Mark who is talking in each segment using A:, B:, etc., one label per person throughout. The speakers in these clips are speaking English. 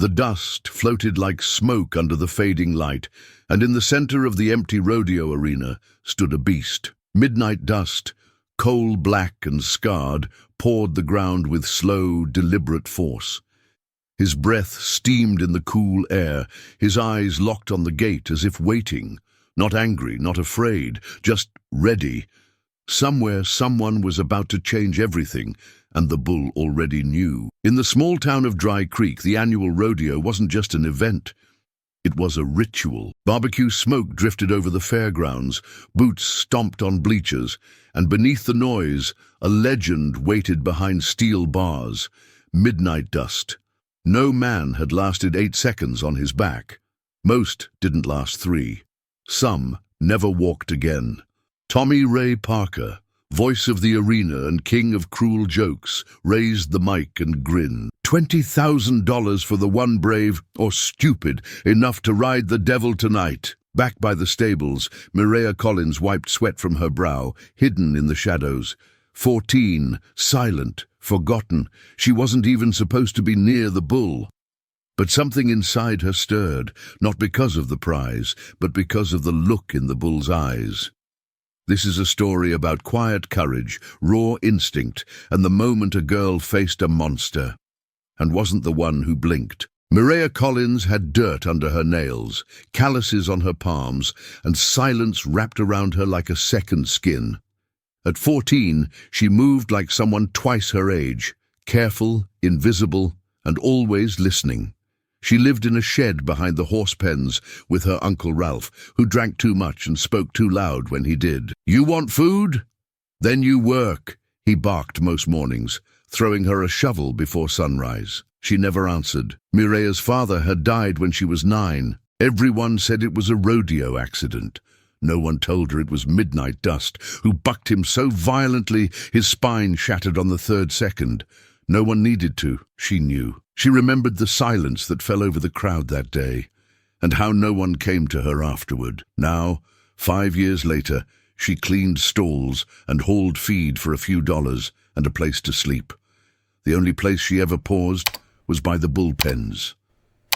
A: The dust floated like smoke under the fading light, and in the center of the empty rodeo arena stood a beast. Midnight dust, coal-black and scarred, pawed the ground with slow, deliberate force. His breath steamed in the cool air, his eyes locked on the gate as if waiting, not angry, not afraid, just ready. Somewhere someone was about to change everything, and the bull already knew. In the small town of Dry Creek, the annual rodeo wasn't just an event. It was a ritual. Barbecue smoke drifted over the fairgrounds, boots stomped on bleachers, and beneath the noise, a legend waited behind steel bars. Midnight dust. No man had lasted 8 seconds on his back. Most didn't last 3. Some never walked again. Tommy Ray Parker, voice of the arena and king of cruel jokes, raised the mic and grinned. $20,000 for the one brave or stupid enough to ride the devil tonight. Back by the stables, Mireya Collins wiped sweat from her brow, hidden in the shadows. 14, silent, forgotten. She wasn't even supposed to be near the bull. But something inside her stirred, not because of the prize, but because of the look in the bull's eyes. This is a story about quiet courage, raw instinct, and the moment a girl faced a monster, and wasn't the one who blinked. Mireya Collins had dirt under her nails, calluses on her palms, and silence wrapped around her like a second skin. At 14, she moved like someone twice her age, careful, invisible, and always listening. She lived in a shed behind the horse pens with her Uncle Ralph, who drank too much and spoke too loud when he did. "You want food? Then you work," he barked most mornings, throwing her a shovel before sunrise. She never answered. Mireya's father had died when she was 9. Everyone said it was a rodeo accident. No one told her it was Midnight Dust, who bucked him so violently his spine shattered on the 3rd second. No one needed to, she knew. She remembered the silence that fell over the crowd that day, and how no one came to her afterward. Now, 5 years later, she cleaned stalls and hauled feed for a few dollars and a place to sleep. The only place she ever paused was by the bullpens.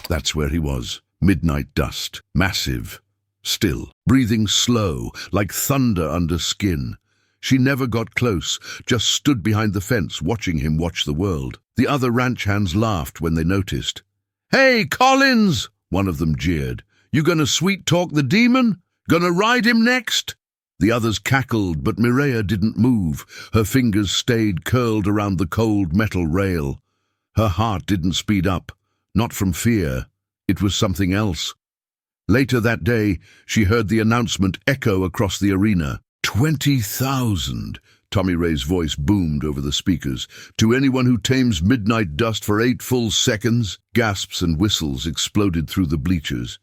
A: That's where he was, Midnight Dust, massive, still, breathing slow, like thunder under skin. She never got close, just stood behind the fence watching him watch the world. The other ranch hands laughed when they noticed. "Hey, Collins!" one of them jeered. "You gonna sweet-talk the demon? Gonna ride him next?" The others cackled, but Mireya didn't move. Her fingers stayed curled around the cold metal rail. Her heart didn't speed up, not from fear. It was something else. Later that day, she heard the announcement echo across the arena. 20,000, Tommy Ray's voice boomed over the speakers. "To anyone who tames Midnight Dust for 8 full seconds." Gasps and whistles exploded through the bleachers.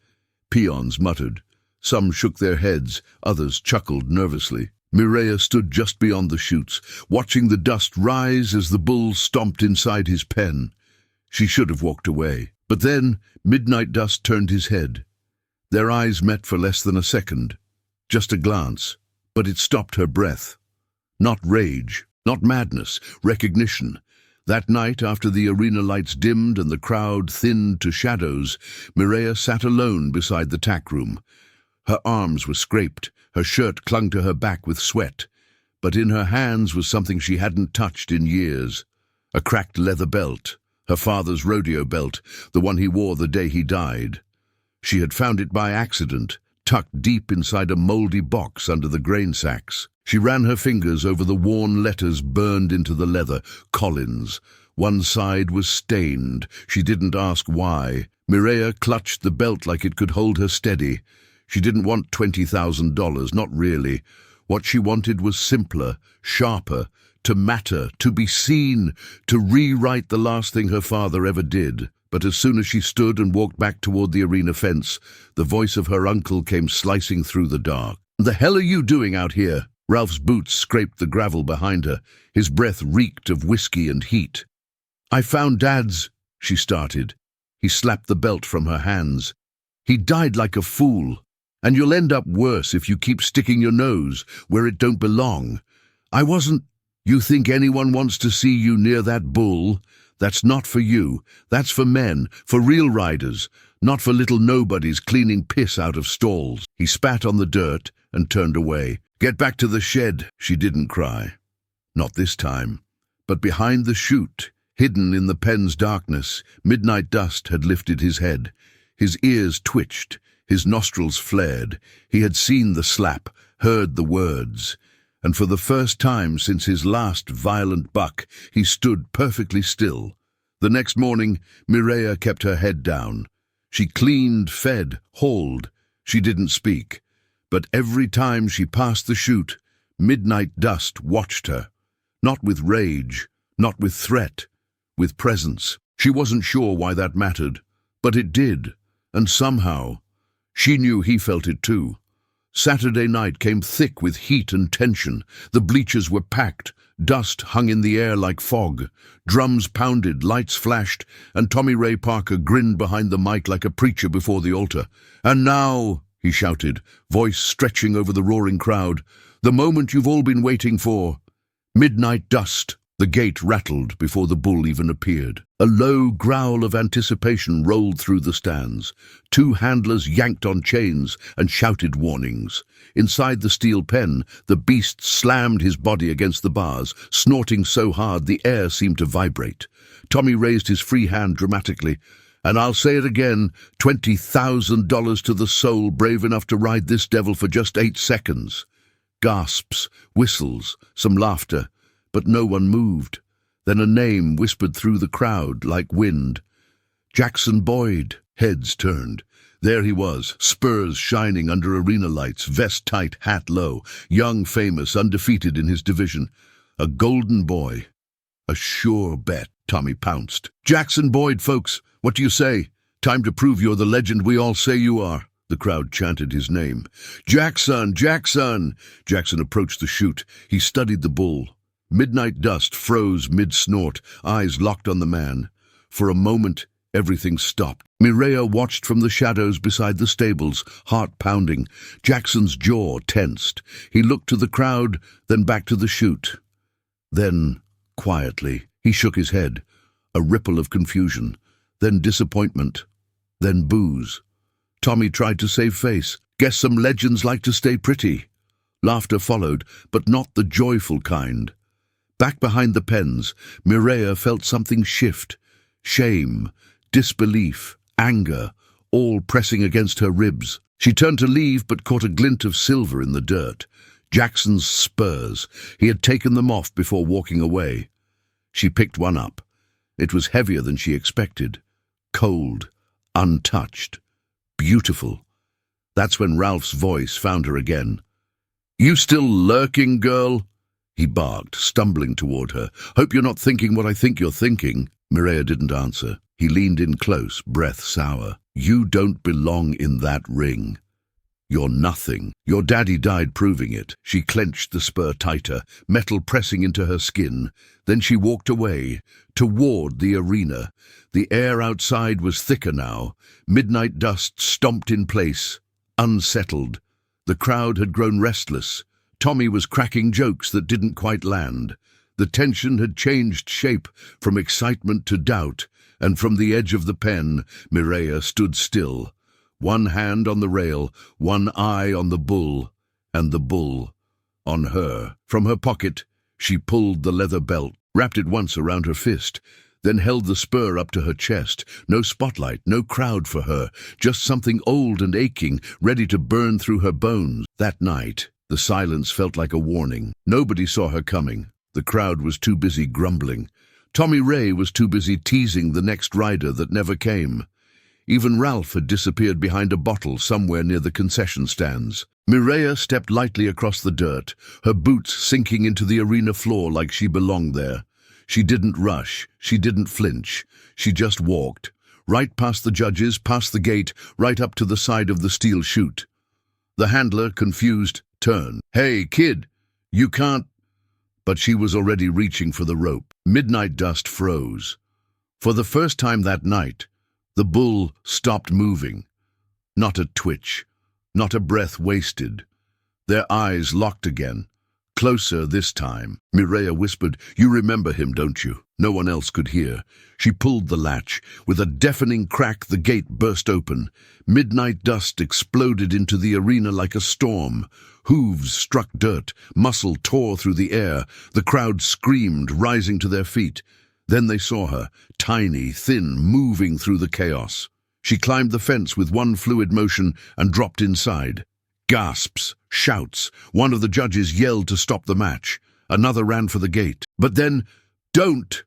A: Peons muttered. Some shook their heads, others chuckled nervously. Mireya stood just beyond the chutes, watching the dust rise as the bull stomped inside his pen. She should have walked away. But then Midnight Dust turned his head. Their eyes met for less than a second. Just a glance. But it stopped her breath. Not rage, not madness, recognition. That night, after the arena lights dimmed and the crowd thinned to shadows, Mireya sat alone beside the tack room. Her arms were scraped, her shirt clung to her back with sweat, but in her hands was something she hadn't touched in years. A cracked leather belt, her father's rodeo belt, the one he wore the day he died. She had found it by accident, tucked deep inside a moldy box under the grain sacks. She ran her fingers over the worn letters burned into the leather. Collins. One side was stained. She didn't ask why. Mireya clutched the belt like it could hold her steady. She didn't want $20,000, not really. What she wanted was simpler, sharper, to matter, to be seen, to rewrite the last thing her father ever did. But as soon as she stood and walked back toward the arena fence, the voice of her uncle came slicing through the dark. "The hell are you doing out here?" Ralph's boots scraped the gravel behind her. His breath reeked of whiskey and heat. "I found Dad's," she started. He slapped the belt from her hands. "He died like a fool, and you'll end up worse if you keep sticking your nose where it don't belong. I wasn't—" "You think anyone wants to see you near that bull?" That's not for you. That's for men, for real riders, not for little nobodies cleaning piss out of stalls. He spat on the dirt and turned away. Get back to the shed, she didn't cry. Not this time. But behind the chute, hidden in the pen's darkness, midnight dust had lifted his head. His ears twitched, his nostrils flared. He had seen the slap, heard the words. And for the first time since his last violent buck, he stood perfectly still. The next morning, Mireia kept her head down. She cleaned, fed, hauled. She didn't speak. But every time she passed the chute, midnight dust watched her. Not with rage, not with threat, with presence. She wasn't sure why that mattered, but it did, and somehow, she knew he felt it too. Saturday night came thick with heat and tension. The bleachers were packed, dust hung in the air like fog. Drums pounded, lights flashed, and Tommy Ray Parker grinned behind the mic like a preacher before the altar. "And now," he shouted, voice stretching over the roaring crowd, "the moment you've all been waiting for. Midnight dust." The gate rattled before the bull even appeared. A low growl of anticipation rolled through the stands. Two handlers yanked on chains and shouted warnings. Inside the steel pen, the beast slammed his body against the bars, snorting so hard the air seemed to vibrate. Tommy raised his free hand dramatically. "And I'll say it again, $20,000 to the soul brave enough to ride this devil for just 8 seconds. Gasps, whistles, some laughter. But no one moved. Then a name whispered through the crowd like wind. Jackson Boyd. Heads turned. There he was, spurs shining under arena lights, vest tight, hat low, young, famous, undefeated in his division. A golden boy. A sure bet. Tommy pounced. "Jackson Boyd, folks, what do you say? Time to prove you're the legend we all say you are." The crowd chanted his name. "Jackson! Jackson!" Jackson approached the chute. He studied the bull. Midnight dust froze mid-snort, eyes locked on the man. For a moment, everything stopped. Mireia watched from the shadows beside the stables, heart pounding. Jackson's jaw tensed. He looked to the crowd, then back to the chute. Then, quietly, he shook his head. A ripple of confusion, then disappointment, then boos. Tommy tried to save face. "Guess some legends like to stay pretty." Laughter followed, but not the joyful kind. Back behind the pens, Mireia felt something shift. Shame, disbelief, anger, all pressing against her ribs. She turned to leave but caught a glint of silver in the dirt. Jackson's spurs. He had taken them off before walking away. She picked one up. It was heavier than she expected. Cold, untouched, beautiful. That's when Ralph's voice found her again. "You still lurking, girl?" He barked, stumbling toward her. "Hope you're not thinking what I think you're thinking." Mireia didn't answer. He leaned in close, breath sour. "You don't belong in that ring. You're nothing. Your daddy died proving it." She clenched the spur tighter, metal pressing into her skin. Then she walked away, toward the arena. The air outside was thicker now. Midnight dust stomped in place, unsettled. The crowd had grown restless. Tommy was cracking jokes that didn't quite land. The tension had changed shape from excitement to doubt, and from the edge of the pen, Mireia stood still. One hand on the rail, one eye on the bull, and the bull on her. From her pocket, she pulled the leather belt, wrapped it once around her fist, then held the spur up to her chest. No spotlight, no crowd for her, just something old and aching, ready to burn through her bones. That night, the silence felt like a warning. Nobody saw her coming. The crowd was too busy grumbling. Tommy Ray was too busy teasing the next rider that never came. Even Ralph had disappeared behind a bottle somewhere near the concession stands. Mireia stepped lightly across the dirt, her boots sinking into the arena floor like she belonged there. She didn't rush, she didn't flinch. She just walked, right past the judges, past the gate, right up to the side of the steel chute. The handler, confused, turned. "Hey, kid, you can't—" But she was already reaching for the rope. Midnight dust froze. For the first time that night, the bull stopped moving. Not a twitch, not a breath wasted. Their eyes locked again, Closer this time. Mireia whispered, "You remember him, don't you?" No one else could hear. She pulled the latch. With a deafening crack, the gate burst open. Midnight dust exploded into the arena like a storm. Hooves struck dirt. Muscle tore through the air. The crowd screamed, rising to their feet. Then they saw her, tiny, thin, moving through the chaos. She climbed the fence with one fluid motion and dropped inside. Gasps, shouts. One of the judges yelled to stop the match. Another ran for the gate. But then, "Don't!"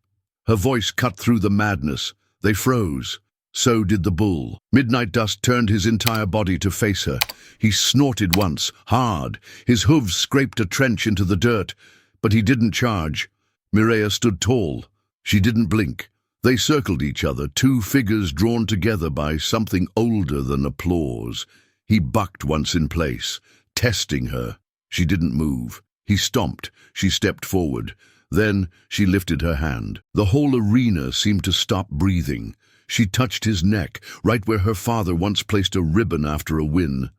A: Her voice cut through the madness. They froze. So did the bull. Midnight Dust turned his entire body to face her. He snorted once, hard. His hooves scraped a trench into the dirt. But he didn't charge. Mireia stood tall. She didn't blink. They circled each other, two figures drawn together by something older than applause. He bucked once in place, testing her. She didn't move. He stomped. She stepped forward. Then she lifted her hand. The whole arena seemed to stop breathing. She touched his neck, right where her father once placed a ribbon after a win.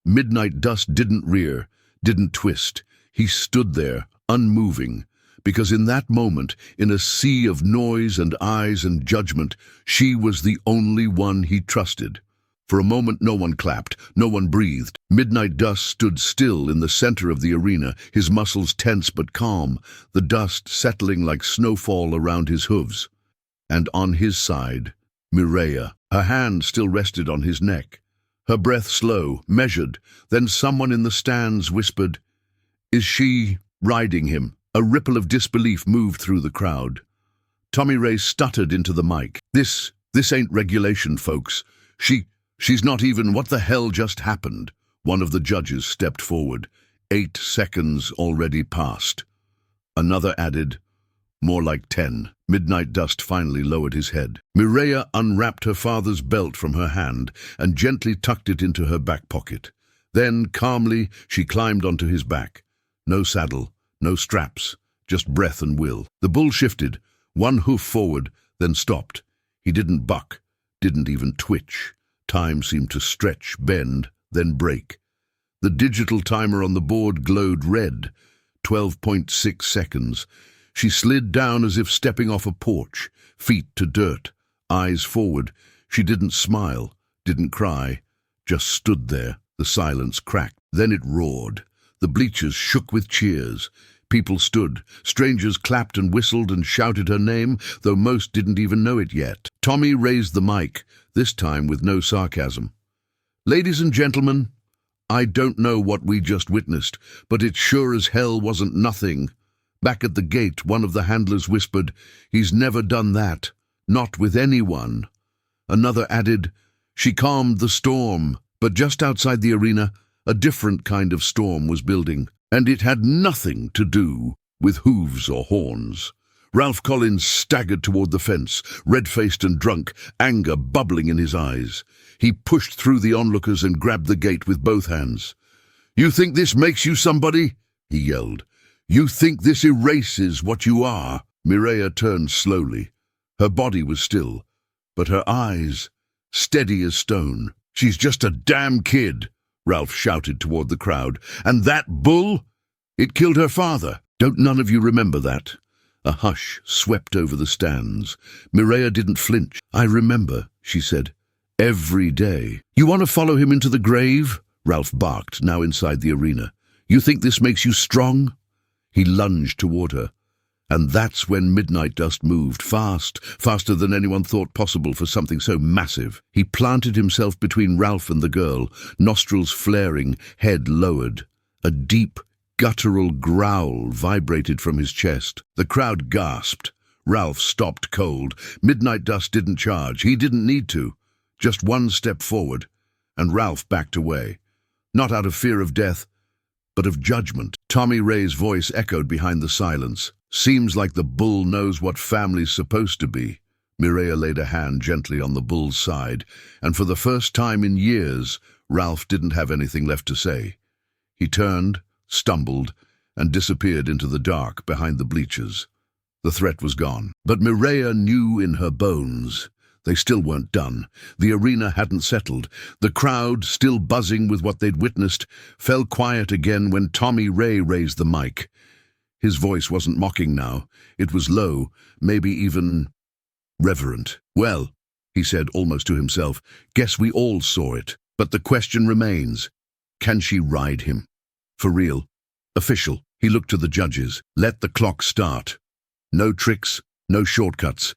A: Midnight Dust didn't rear, didn't twist. He stood there, unmoving, because in that moment, in a sea of noise and eyes and judgment, she was the only one he trusted. For a moment no one clapped, no one breathed. Midnight Dust stood still in the center of the arena, his muscles tense but calm, the dust settling like snowfall around his hooves. And on his side, Mireia. Her hand still rested on his neck. Her breath slow, measured. Then someone in the stands whispered, "Is she riding him?" A ripple of disbelief moved through the crowd. Tommy Ray stuttered into the mic. This ain't regulation, folks. She's not even. What the hell just happened?" One of the judges stepped forward. 8 seconds already passed. Another added, "More like 10. Midnight Dust finally lowered his head. Mireia unwrapped her father's belt from her hand and gently tucked it into her back pocket. Then, calmly, she climbed onto his back. No saddle, no straps, just breath and will. The bull shifted, one hoof forward, then stopped. He didn't buck, didn't even twitch. Time seemed to stretch, bend, then break. The digital timer on the board glowed red. 12.6 seconds. She slid down as if stepping off a porch, feet to dirt, eyes forward. She didn't smile, didn't cry, just stood there. The silence cracked. Then it roared. The bleachers shook with cheers. People stood. Strangers clapped and whistled and shouted her name, though most didn't even know it yet. Tommy raised the mic, this time with no sarcasm. "Ladies and gentlemen, I don't know what we just witnessed, but it sure as hell wasn't nothing." Back at the gate, one of the handlers whispered, "He's never done that. Not with anyone." Another added, "She calmed the storm." But just outside the arena, a different kind of storm was building, and it had nothing to do with hooves or horns. Ralph Collins staggered toward the fence, red-faced and drunk, anger bubbling in his eyes. He pushed through the onlookers and grabbed the gate with both hands. "You think this makes you somebody?" he yelled. "You think this erases what you are?" Mireia turned slowly. Her body was still, but her eyes steady as stone. "She's just a damn kid," Ralph shouted toward the crowd. "And that bull? It killed her father. Don't none of you remember that?" A hush swept over the stands. Mireia didn't flinch. "I remember," she said. "Every day." "You want to follow him into the grave?" Ralph barked, now inside the arena. "You think this makes you strong?" He lunged toward her. And that's when Midnight Dust moved, fast, faster than anyone thought possible for something so massive. He planted himself between Ralph and the girl, nostrils flaring, head lowered. A deep, guttural growl vibrated from his chest. The crowd gasped. Ralph stopped cold. Midnight Dust didn't charge. He didn't need to. Just one step forward, and Ralph backed away. Not out of fear of death, but of judgment. Tommy Ray's voice echoed behind the silence. "Seems like the bull knows what family's supposed to be." Mireia laid a hand gently on the bull's side, and for the first time in years, Ralph didn't have anything left to say. He turned, stumbled, and disappeared into the dark behind the bleachers. The threat was gone. But Mireia knew in her bones They still weren't done. The arena hadn't settled. The crowd, still buzzing with what they'd witnessed, fell quiet again when Tommy Ray raised the mic. His voice wasn't mocking now. It was low, maybe even reverent. "Well," he said almost to himself, "guess we all saw it. But the question remains, can she ride him? For real? Official." He looked to the judges. "Let the clock start. No tricks, no shortcuts.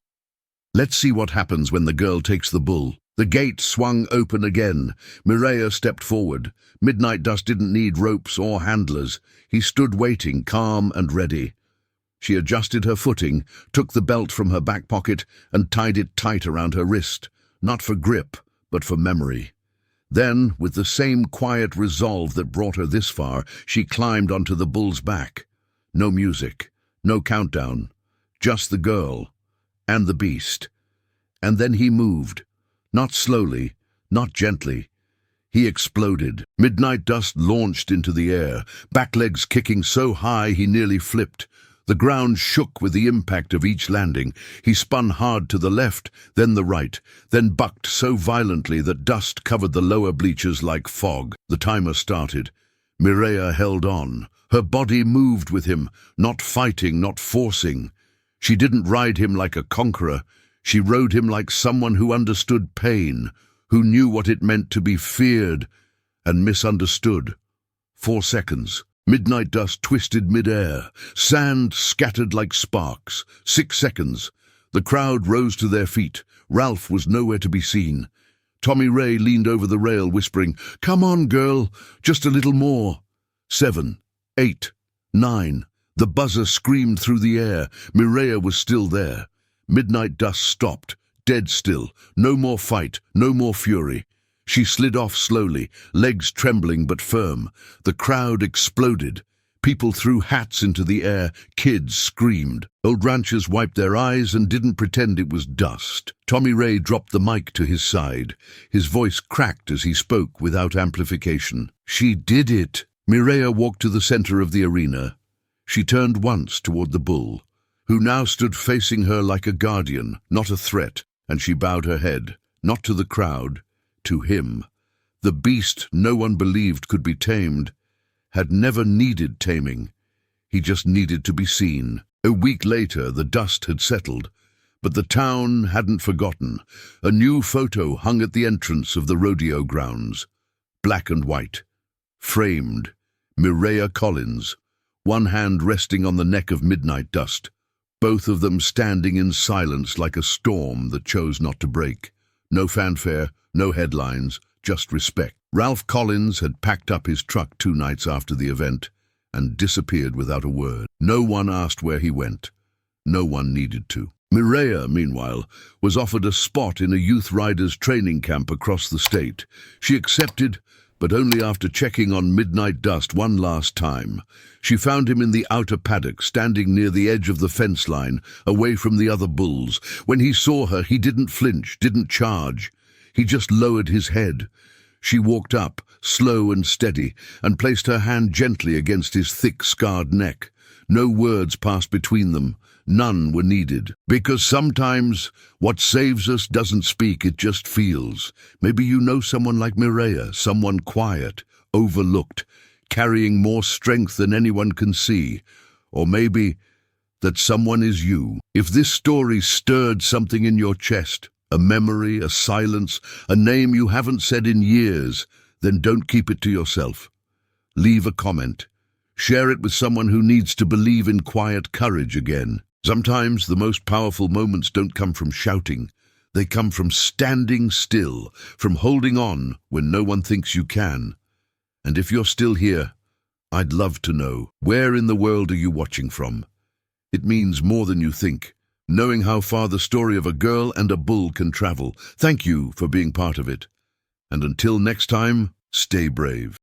A: Let's see what happens when the girl takes the bull." The gate swung open again. Mireia stepped forward. Midnight Dust didn't need ropes or handlers. He stood waiting, calm and ready. She adjusted her footing, took the belt from her back pocket and tied it tight around her wrist, not for grip, but for memory. Then, with the same quiet resolve that brought her this far, she climbed onto the bull's back. No music, no countdown, just the girl and the beast. And then he moved, not slowly, not gently. He exploded. Midnight Dust launched into the air, back legs kicking so high he nearly flipped. The ground shook with the impact of each landing. He spun hard to the left, then the right, then bucked so violently that dust covered the lower bleachers like fog. The timer started. Mireia held on. Her body moved with him, not fighting, not forcing. She didn't ride him like a conqueror. She rode him like someone who understood pain, who knew what it meant to be feared and misunderstood. 4 seconds. Midnight Dust twisted mid-air. Sand scattered like sparks. 6 seconds. The crowd rose to their feet. Ralph was nowhere to be seen. Tommy Ray leaned over the rail, whispering, "Come on, girl, just a little more." 7, 8, 9. The buzzer screamed through the air. Mireia was still there. Midnight Dust stopped, dead still. No more fight, no more fury. She slid off slowly, legs trembling but firm. The crowd exploded. People threw hats into the air. Kids screamed. Old ranchers wiped their eyes and didn't pretend it was dust. Tommy Ray dropped the mic to his side. His voice cracked as he spoke without amplification. "She did it." Mireia walked to the center of the arena. She turned once toward the bull, who now stood facing her like a guardian, not a threat, and she bowed her head, not to the crowd, to him. The beast no one believed could be tamed had never needed taming. He just needed to be seen. A week later, the dust had settled, but the town hadn't forgotten. A new photo hung at the entrance of the rodeo grounds. Black and white. Framed. Mireia Collins, one hand resting on the neck of Midnight Dust, both of them standing in silence like a storm that chose not to break. No fanfare, no headlines, just respect. Ralph Collins had packed up his truck 2 nights after the event and disappeared without a word. No one asked where he went. No one needed to. Mireia, meanwhile, was offered a spot in a youth riders' training camp across the state. She accepted, but only after checking on Midnight Dust one last time. She found him in the outer paddock, standing near the edge of the fence line, away from the other bulls. When he saw her, he didn't flinch, didn't charge. He just lowered his head. She walked up, slow and steady, and placed her hand gently against his thick, scarred neck. No words passed between them. None were needed. Because sometimes what saves us doesn't speak, it just feels. Maybe you know someone like Mireia, someone quiet, overlooked, carrying more strength than anyone can see. Or maybe that someone is you. If this story stirred something in your chest, a memory, a silence, a name you haven't said in years, then don't keep it to yourself. Leave a comment. Share it with someone who needs to believe in quiet courage again. Sometimes the most powerful moments don't come from shouting. They come from standing still, from holding on when no one thinks you can. And if you're still here, I'd love to know, where in the world are you watching from? It means more than you think. Knowing how far the story of a girl and a bull can travel. Thank you for being part of it. And until next time, stay brave.